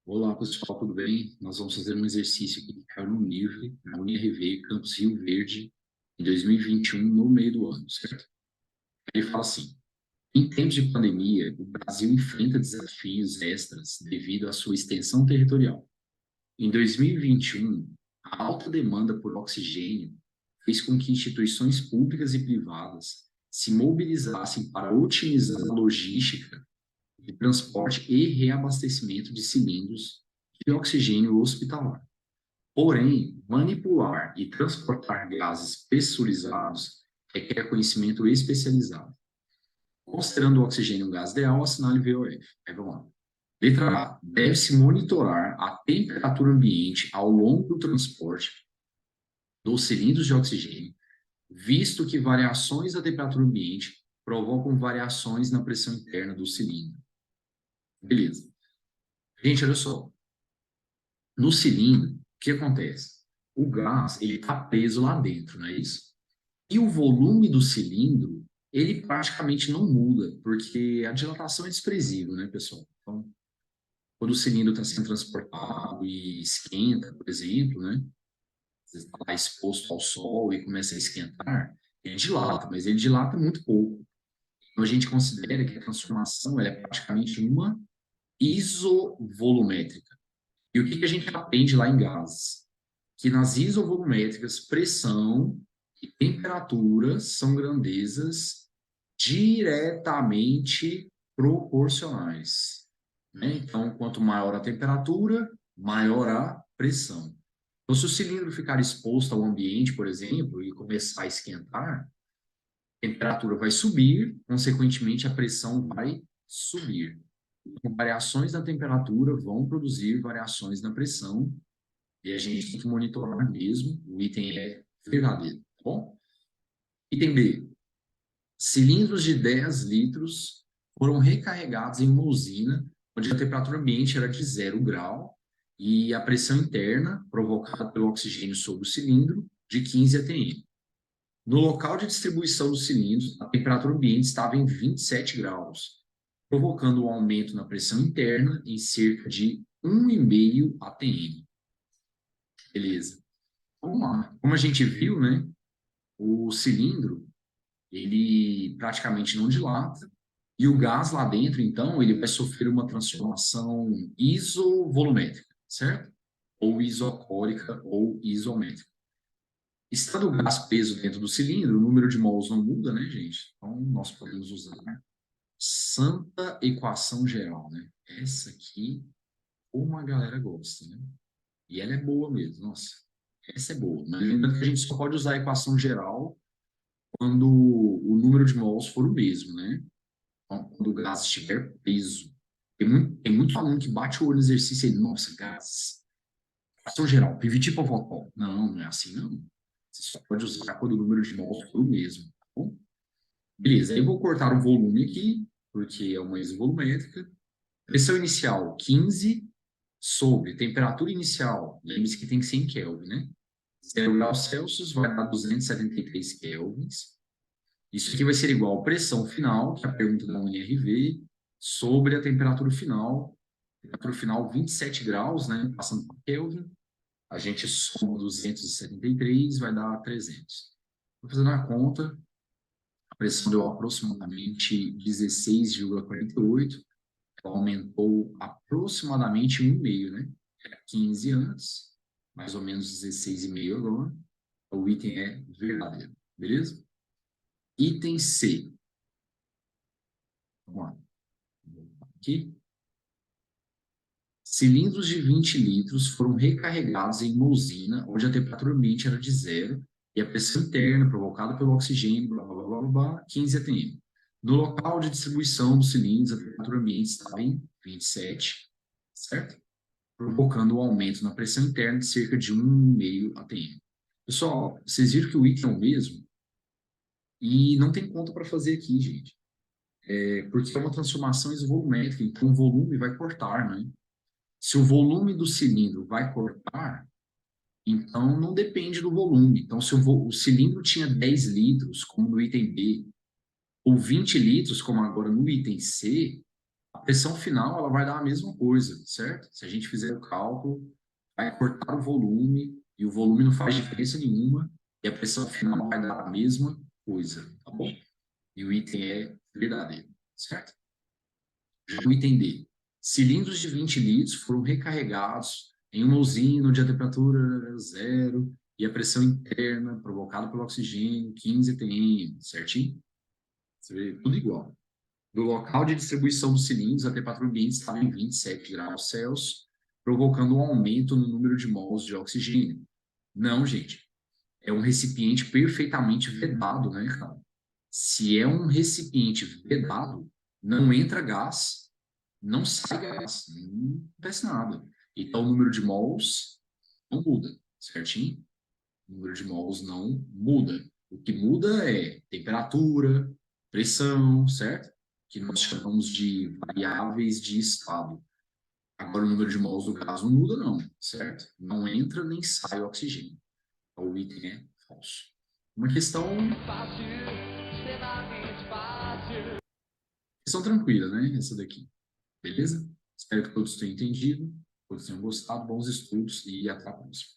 Olá, pessoal, tudo bem? Nós vamos fazer um exercício aqui que caiu no livro, na UniRV, Campus Rio Verde, em 2021, no meio do ano, certo? Ele fala assim: em tempos de pandemia, o Brasil enfrenta desafios extras devido à sua extensão territorial. Em 2021, a alta demanda por oxigênio fez com que instituições públicas e privadas se mobilizassem para otimizar a logística de transporte e reabastecimento de cilindros de oxigênio hospitalar. Porém, manipular e transportar gases pressurizados requer conhecimento especializado. Considerando o oxigênio um gás ideal, assinale VOF. Aí vamos lá. Letra A. Deve-se monitorar a temperatura ambiente ao longo do transporte dos cilindros de oxigênio, visto que variações da temperatura ambiente provocam variações na pressão interna do cilindro. Beleza. Gente, olha só. No cilindro, o que acontece? O gás, ele está preso lá dentro, não é isso? E o volume do cilindro, ele praticamente não muda, porque a dilatação é desprezível, né, pessoal? Então, quando o cilindro está sendo transportado e esquenta, por exemplo, né? Você está lá exposto ao sol e começa a esquentar, ele dilata, mas ele dilata muito pouco. Então, a gente considera que a transformação é praticamente uma isovolumétrica. E o que a gente aprende lá em gases? Que nas isovolumétricas, pressão e temperatura são grandezas diretamente proporcionais, né? Então, quanto maior a temperatura, maior a pressão. Então, se o cilindro ficar exposto ao ambiente, por exemplo, e começar a esquentar, a temperatura vai subir, consequentemente, a pressão vai subir. Então, variações na temperatura vão produzir variações na pressão, e a gente tem que monitorar mesmo. O item é verdadeiro, tá bom? Item B. Cilindros de 10 litros foram recarregados em uma usina onde a temperatura ambiente era de 0 grau e a pressão interna provocada pelo oxigênio sobre o cilindro de 15 atm. No local de distribuição dos cilindros, a temperatura ambiente estava em 27 graus, provocando um aumento na pressão interna em cerca de 1,5 atm. Beleza. Vamos lá. Como a gente viu, né, o cilindro, ele praticamente não dilata, e o gás lá dentro, então, ele vai sofrer uma transformação isovolumétrica, certo? Ou isocórica ou isométrica. Estando o gás preso dentro do cilindro, o número de mols não muda, né, gente? Então, nós podemos usar santa equação geral, né? Essa aqui, como a galera gosta, né? E ela é boa mesmo, nossa. Essa é boa. Mas lembrando que a gente só pode usar a equação geral quando o número de mols for o mesmo, né? Então, quando o gás estiver preso. Tem muito aluno que bate o olho no exercício e, nossa, gás. Equação geral, Pivot-Popoff. Não, não é assim, não. Você só pode usar quando o número de mols for o mesmo, tá bom? Beleza, aí eu vou cortar o volume aqui, porque é uma isovolumétrica. Pressão inicial, 15 sobre temperatura inicial. Lembre-se que tem que ser em Kelvin, né? 0 graus Celsius vai dar 273 kelvins. Isso aqui vai ser igual à pressão final, que é a pergunta da UNRV, sobre a temperatura final. Temperatura final 27 graus, né? Passando por Kelvin. A gente soma 273, vai dar 300. Estou fazendo a conta. A pressão deu aproximadamente 16,48. Ela aumentou aproximadamente 1,5, né? Era 15 antes, mais ou menos 16,5 agora. O item é verdadeiro, beleza? Item C. Vamos lá. Aqui. Cilindros de 20 litros foram recarregados em uma usina onde a temperatura ambiente era de 0 e a pressão interna provocada pelo oxigênio, blá, blá, blá, blá, blá, 15 atm. No local de distribuição dos cilindros, a temperatura ambiente estava em 27, certo? Provocando um aumento na pressão interna de cerca de 1,5 atm. Pessoal, vocês viram que o item é o mesmo? E não tem conta para fazer aqui, gente. Porque é uma transformação isovolumétrica, então o volume vai cortar, né? Se o volume do cilindro vai cortar, então não depende do volume. Então, se o cilindro tinha 10 litros, como no item B, ou 20 litros, como agora no item C, A pressão final, ela vai dar a mesma coisa, certo? Se a gente fizer o cálculo, vai cortar o volume, e o volume não faz diferença nenhuma, e a pressão final vai dar a mesma coisa, tá bom? E o item é verdadeiro, certo? Já o item D. Cilindros de 20 litros foram recarregados em uma usina onde a temperatura era zero e a pressão interna provocada pelo oxigênio 15 atm, certinho? Você vê tudo igual. No local de distribuição dos cilindros, a temperatura ambiente estava em 27 graus Celsius, provocando um aumento no número de mols de oxigênio. Não, gente. É um recipiente perfeitamente vedado, né, cara? Se é um recipiente vedado, não entra gás, não sai gás, não acontece nada. Então, o número de mols não muda, certinho? O número de mols não muda. O que muda é temperatura, pressão, certo? Que nós chamamos de variáveis de estado. Agora, o número de mols do gás não muda, não, certo? Não entra nem sai oxigênio. Então, o item é falso. Uma questão tranquila, né? Essa daqui. Beleza? Espero que todos tenham entendido, todos tenham gostado. Bons estudos e até a próxima.